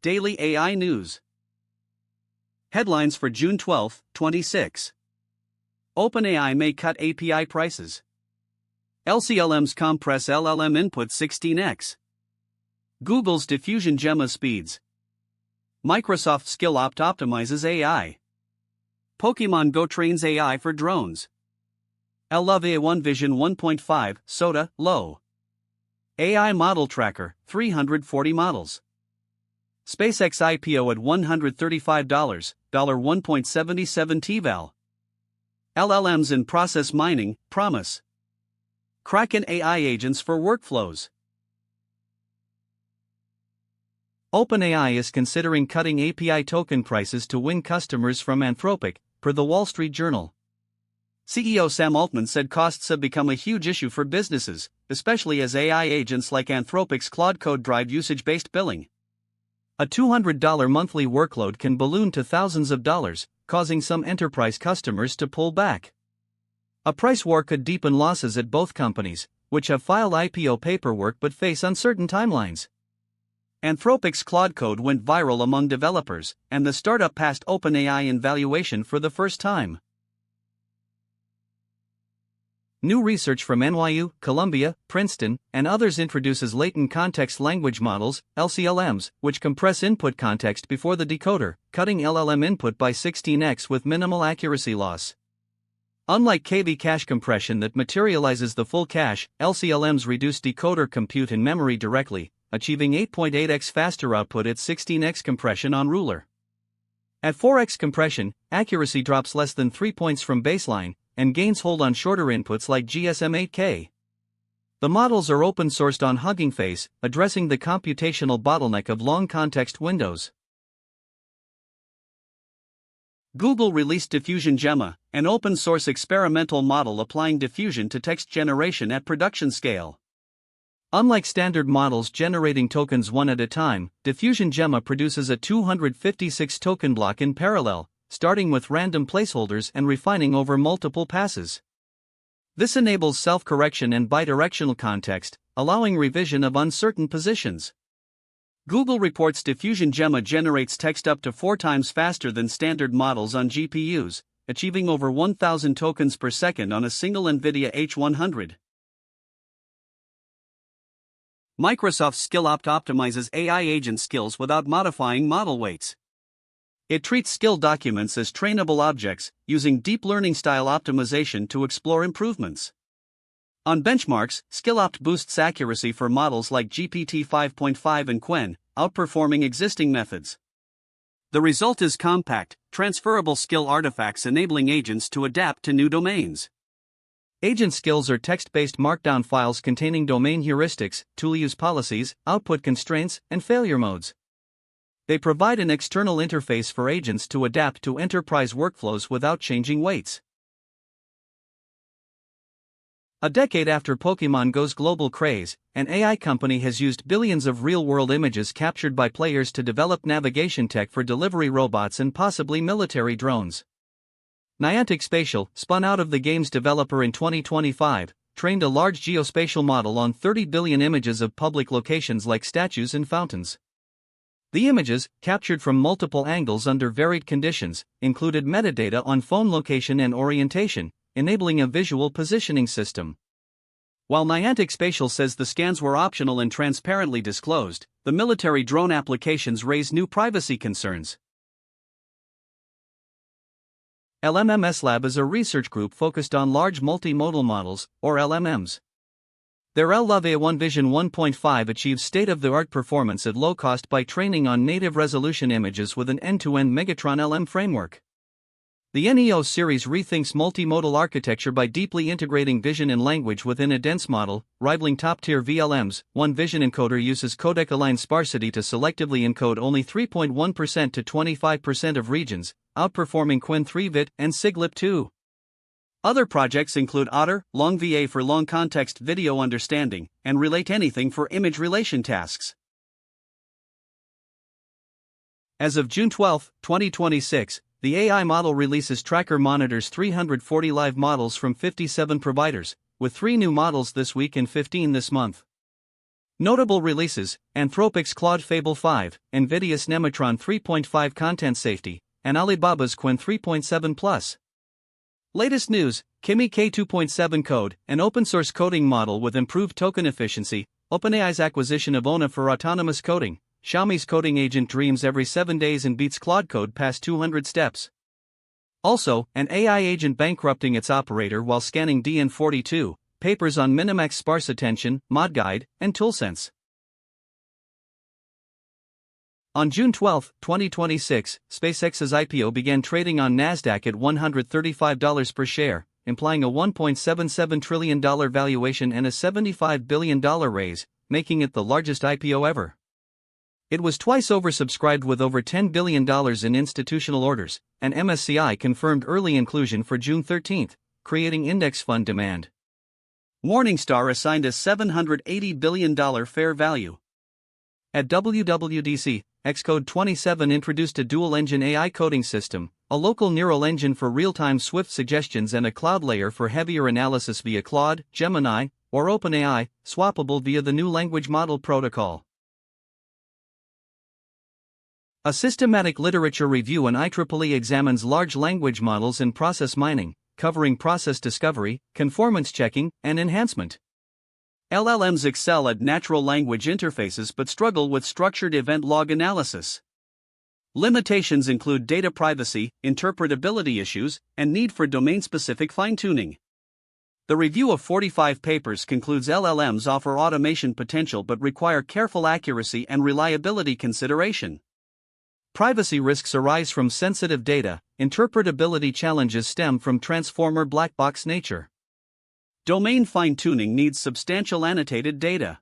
Daily AI News. Headlines for June 12, 26. OpenAI may cut API prices. LCLMs compress LLM input 16x. Google's DiffusionGemma speeds. Microsoft SkillOpt optimizes AI. Pokémon Go trains AI for drones. LLaVA-OneVision 1.5, SOTA, low. AI model tracker, 340 models. SpaceX IPO at $135, $1.77 TVAL. LLMs in process mining, promise. Kraken AI agents for workflows. OpenAI is considering cutting API token prices to win customers from Anthropic, per the Wall Street Journal. CEO Sam Altman said costs have become a huge issue for businesses, especially as AI agents like Anthropic's Claude Code drive usage-based billing. A $200 monthly workload can balloon to thousands of dollars, causing some enterprise customers to pull back. A price war could deepen losses at both companies, which have filed IPO paperwork but face uncertain timelines. Anthropic's Claude Code went viral among developers, and the startup passed OpenAI in valuation for the first time. New research from NYU, Columbia, Princeton, and others introduces latent context language models, LCLMs, which compress input context before the decoder, cutting LLM input by 16x with minimal accuracy loss. Unlike KV cache compression that materializes the full cache, LCLMs reduce decoder compute in memory directly, achieving 8.8x faster output at 16x compression on ruler. At 4x compression, accuracy drops less than 3 points from baseline, and gains hold on shorter inputs like GSM-8K. The models are open-sourced on Hugging Face, addressing the computational bottleneck of long context windows. Google released DiffusionGemma, an open-source experimental model applying diffusion to text generation at production scale. Unlike standard models generating tokens one at a time, DiffusionGemma produces a 256-token block in parallel, starting with random placeholders and refining over multiple passes. This enables self-correction and bidirectional context, allowing revision of uncertain positions. Google reports DiffusionGemma generates text up to 4 times faster than standard models on GPUs, achieving over 1,000 tokens per second on a single NVIDIA H100. Microsoft SkillOpt optimizes AI agent skills without modifying model weights. It treats skill documents as trainable objects, using deep learning style optimization to explore improvements. On benchmarks, SkillOpt boosts accuracy for models like GPT 5.5 and Qwen, outperforming existing methods. The result is compact, transferable skill artifacts enabling agents to adapt to new domains. Agent skills are text-based markdown files containing domain heuristics, tool use policies, output constraints, and failure modes. They provide an external interface for agents to adapt to enterprise workflows without changing weights. A decade after Pokémon Go's global craze, an AI company has used billions of real-world images captured by players to develop navigation tech for delivery robots and possibly military drones. Niantic Spatial, spun out of the game's developer in 2025, trained a large geospatial model on 30 billion images of public locations like statues and fountains. The images, captured from multiple angles under varied conditions, included metadata on phone location and orientation, enabling a visual positioning system. While Niantic Spatial says the scans were optional and transparently disclosed, the military drone applications raise new privacy concerns. LMMS Lab is a research group focused on large multimodal models, or LMMs. Their LLaVA-OneVision 1.5 achieves state-of-the-art performance at low cost by training on native resolution images with an end-to-end Megatron LM framework. The NEO series rethinks multimodal architecture by deeply integrating vision and language within a dense model, rivaling top-tier VLMs. OneVision encoder uses codec-aligned sparsity to selectively encode only 3.1% to 25% of regions, outperforming Qwen 3-VIT and SIGLIP 2. Other projects include Otter, LongVA for long context video understanding, and Relate Anything for image relation tasks. As of June 12, 2026, the AI model releases tracker monitors 340 live models from 57 providers, with 3 new models this week and 15 this month. Notable releases: Anthropic's Claude Fable 5, NVIDIA's Nematron 3.5 content safety, and Alibaba's Qwen 3.7 Plus. Latest news: Kimi K2.7 Code, an open-source coding model with improved token efficiency, OpenAI's acquisition of ONA for autonomous coding, Xiaomi's coding agent dreams every 7 days and beats Claude Code past 200 steps. Also, an AI agent bankrupting its operator while scanning DN42, papers on Minimax sparse attention, mod guide, and toolsense. On June 12, 2026, SpaceX's IPO began trading on Nasdaq at $135 per share, implying a $1.77 trillion valuation and a $75 billion raise, making it the largest IPO ever. It was twice oversubscribed with over $10 billion in institutional orders, and MSCI confirmed early inclusion for June 13, creating index fund demand. Morningstar assigned a $780 billion fair value. At WWDC, Xcode 27 introduced a dual-engine AI coding system, a local neural engine for real-time Swift suggestions and a cloud layer for heavier analysis via Claude, Gemini, or OpenAI, swappable via the new language model protocol. A systematic literature review on IEEE examines large language models and process mining, covering process discovery, conformance checking, and enhancement. LLMs excel at natural language interfaces but struggle with structured event log analysis. Limitations include data privacy, interpretability issues, and need for domain-specific fine-tuning. The review of 45 papers concludes LLMs offer automation potential but require careful accuracy and reliability consideration. Privacy risks arise from sensitive data, interpretability challenges stem from transformer black box nature. Domain fine-tuning needs substantial annotated data.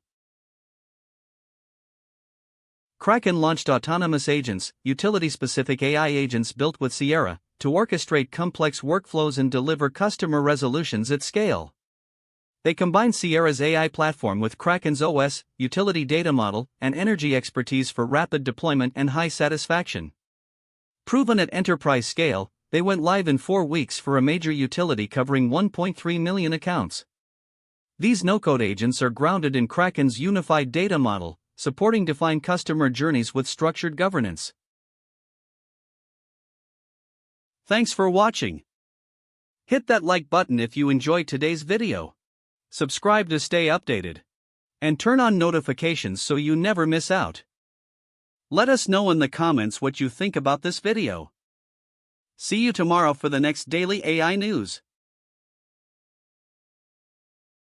Kraken launched autonomous agents, utility-specific AI agents built with Sierra, to orchestrate complex workflows and deliver customer resolutions at scale. They combine Sierra's AI platform with Kraken's OS, utility data model, and energy expertise for rapid deployment and high satisfaction. Proven at enterprise scale, they went live in 4 weeks for a major utility covering 1.3 million accounts. These no-code agents are grounded in Kraken's unified data model, supporting defined customer journeys with structured governance. Thanks for watching. Hit that like button if you enjoyed today's video. Subscribe to stay updated. And turn on notifications so you never miss out. Let us know in the comments what you think about this video. See you tomorrow for the next daily AI news.